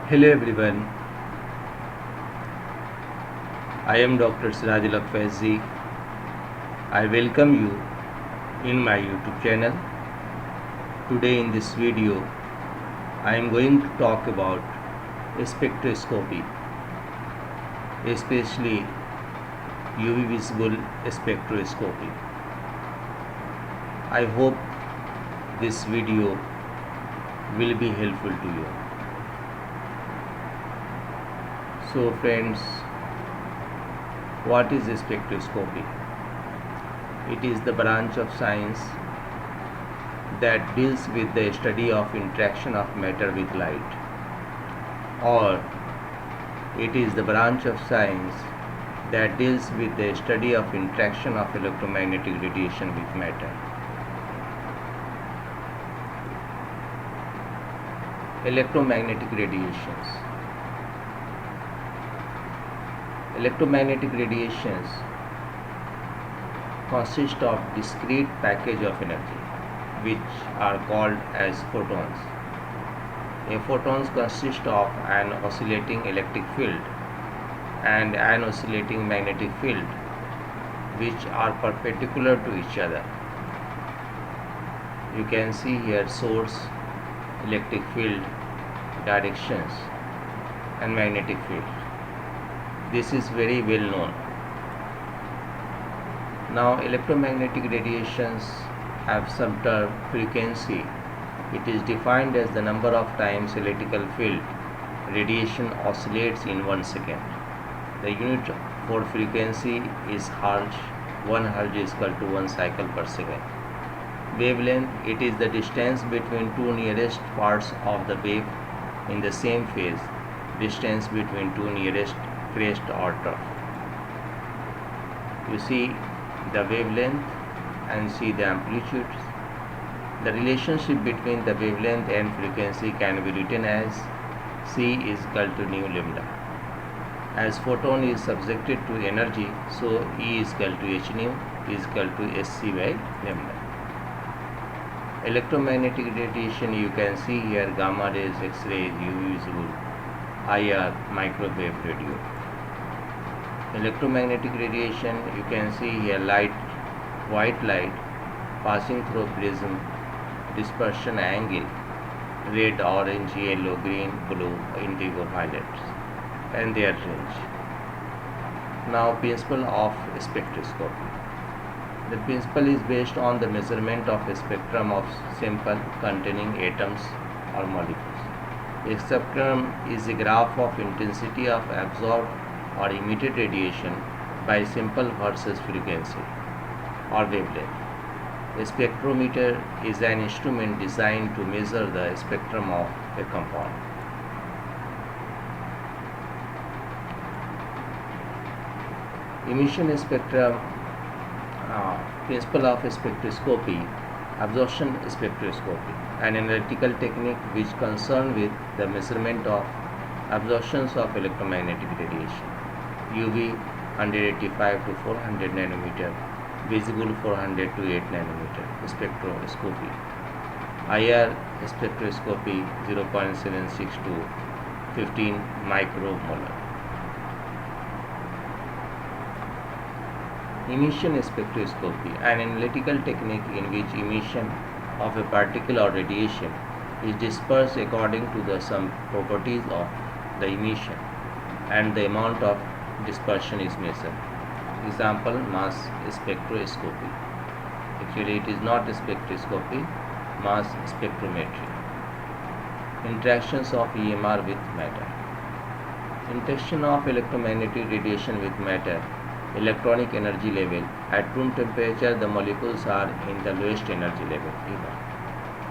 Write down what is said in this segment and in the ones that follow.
Hello everyone, I am Dr. Sirajul Faizi. I welcome you in my YouTube channel. Today in this video, I am going to talk about spectroscopy, especially UV visible spectroscopy. I hope this video will be helpful to you. So friends, what is spectroscopy? It is the branch of science that deals with the study of interaction of matter with light, or it is the branch of science that deals with the study of interaction of electromagnetic radiation with matter. Electromagnetic radiations. Electromagnetic radiations consist of discrete package of energy which are called as photons. A photons consist of an oscillating electric field and an oscillating magnetic field which are perpendicular to each other. You can see here source, electric field, directions and magnetic field. This is very well known. Now electromagnetic radiations have some term frequency. It is defined as the number of times electrical field radiation oscillates in 1 second. The unit for frequency is Hertz. 1 Hertz is equal to 1 cycle per second. Wavelength, it is the distance between two nearest parts of the wave in the same phase, distance between two nearest crest or trough. You see the wavelength and see the amplitudes. The relationship between the wavelength and frequency can be written as C is equal to nu lambda. As photon is subjected to energy, so E is equal to h nu is equal to sc by lambda. Electromagnetic radiation, you can see here gamma rays, X-rays, UV visible, IR, microwave radio. Electromagnetic radiation, you can see here light, white light passing through prism, dispersion angle, red, orange, yellow, green, blue, indigo, violets, and their range. Now principle of spectroscopy. The principle is based on the measurement of a spectrum of sample containing atoms or molecules. A spectrum is a graph of intensity of absorbed or emitted radiation by sample versus frequency or wavelength. A spectrometer is an instrument designed to measure the spectrum of a compound. Emission spectrum. Principle of spectroscopy. Absorption spectroscopy, an analytical technique which concerned with the measurement of absorptions of electromagnetic radiation. UV 185 to 400 nanometer, visible 400 to 8 nanometer spectroscopy. IR spectroscopy 0.76 to 15 micromolar. Emission spectroscopy, an analytical technique in which emission of a particle or radiation is dispersed according to some properties of the emission, and the amount of dispersion is measured. Example, mass spectroscopy. Actually, it is not spectroscopy, mass spectrometry. Interactions of EMR with matter. Interaction of electromagnetic radiation with matter. Electronic energy level. At room temperature, the molecules are in the lowest energy level.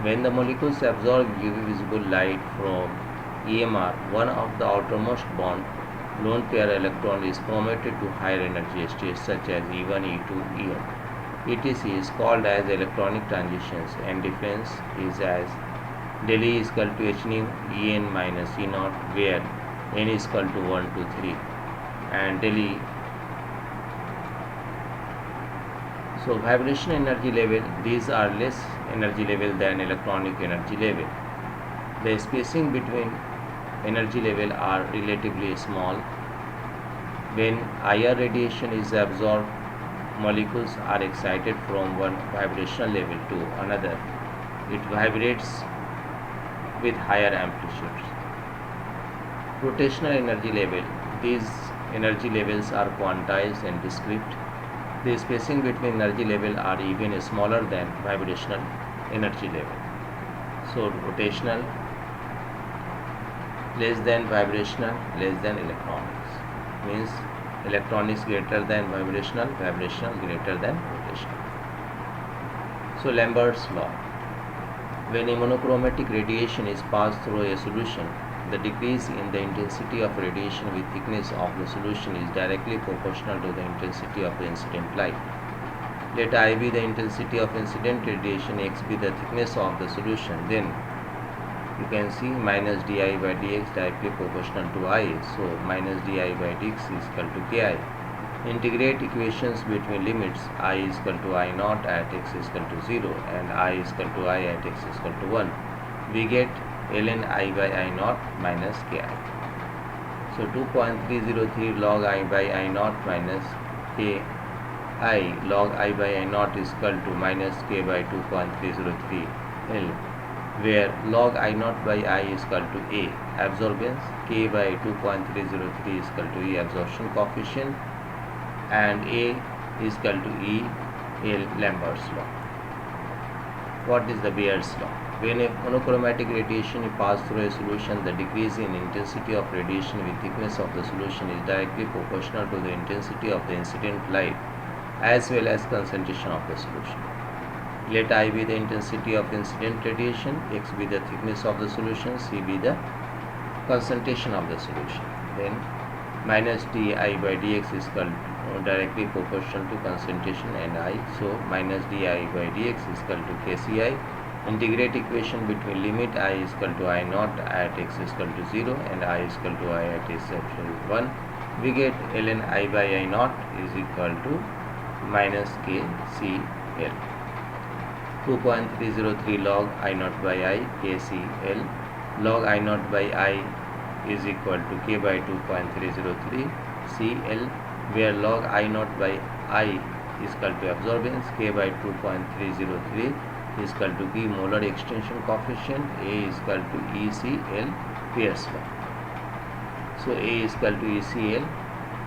When the molecules absorb UV visible light from EMR, one of the outermost bond lone pair electron is promoted to higher energy states such as E1, E2, En. ETC is called as electronic transitions, and difference is as del E is equal to h nu En minus E naught, where N is equal to 1 to 3 and del E. So vibration energy level, these are less energy level than electronic energy level. The spacing between energy level are relatively small. When IR radiation is absorbed, molecules are excited from one vibrational level to another. It vibrates with higher amplitudes. Rotational energy level. These energy levels are quantized and discrete. The spacing between energy level are even smaller than vibrational energy level. So rotational less than vibrational less than electronics means electronics greater than vibrational, vibrational greater than rotational. So Lambert's law. When a monochromatic radiation is passed through a solution, the decrease in the intensity of radiation with thickness of the solution is directly proportional to the intensity of the incident light. Let I be the intensity of incident radiation, x be the thickness of the solution, then you can see minus di by dx directly proportional to I. So minus di by dx is equal to ki. Integrate equations between limits I is equal to I naught at x is equal to 0 and I is equal to I at x is equal to 1. We get ln I by I naught minus ki. So 2.303 log I by I naught minus ki log I by I naught is equal to minus k by 2.303 L, where log I naught by I is equal to A absorbance, k by 2.303 is equal to E absorption coefficient, and A is equal to E L Lambert's law. What is the Beer's law? When a monochromatic radiation is passed through a solution, the decrease in intensity of radiation with thickness of the solution is directly proportional to the intensity of the incident light as well as concentration of the solution. Let I be the intensity of incident radiation, x be the thickness of the solution, c be the concentration of the solution. Then minus di by dx is directly proportional to concentration and I. So minus di by dx is equal to kci. Integrate equation between limit I is equal to I naught at x is equal to 0 and I is equal to I at x is equal to 1. We get ln I by I naught is equal to minus kcl. 2.303 log I naught by I kcl. Log I naught by I is equal to k by 2.303 cl, where log I naught by I is equal to absorbance, k by 2.303 is equal to B molar extension coefficient, A is equal to ECl, Beer's law. So A is equal to ECl,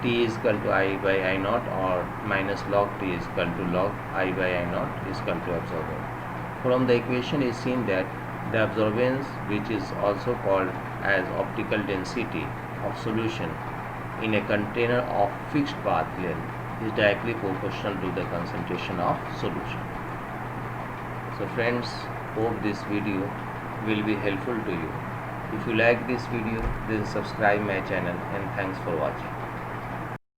T is equal to I by I naught, or minus log T is equal to log I by I naught is equal to absorbance. From the equation is seen that the absorbance, which is also called as optical density of solution in a container of fixed path length, is directly proportional to the concentration of solution. So friends, hope this video will be helpful to you. If you like this video, then subscribe my channel, and thanks for watching.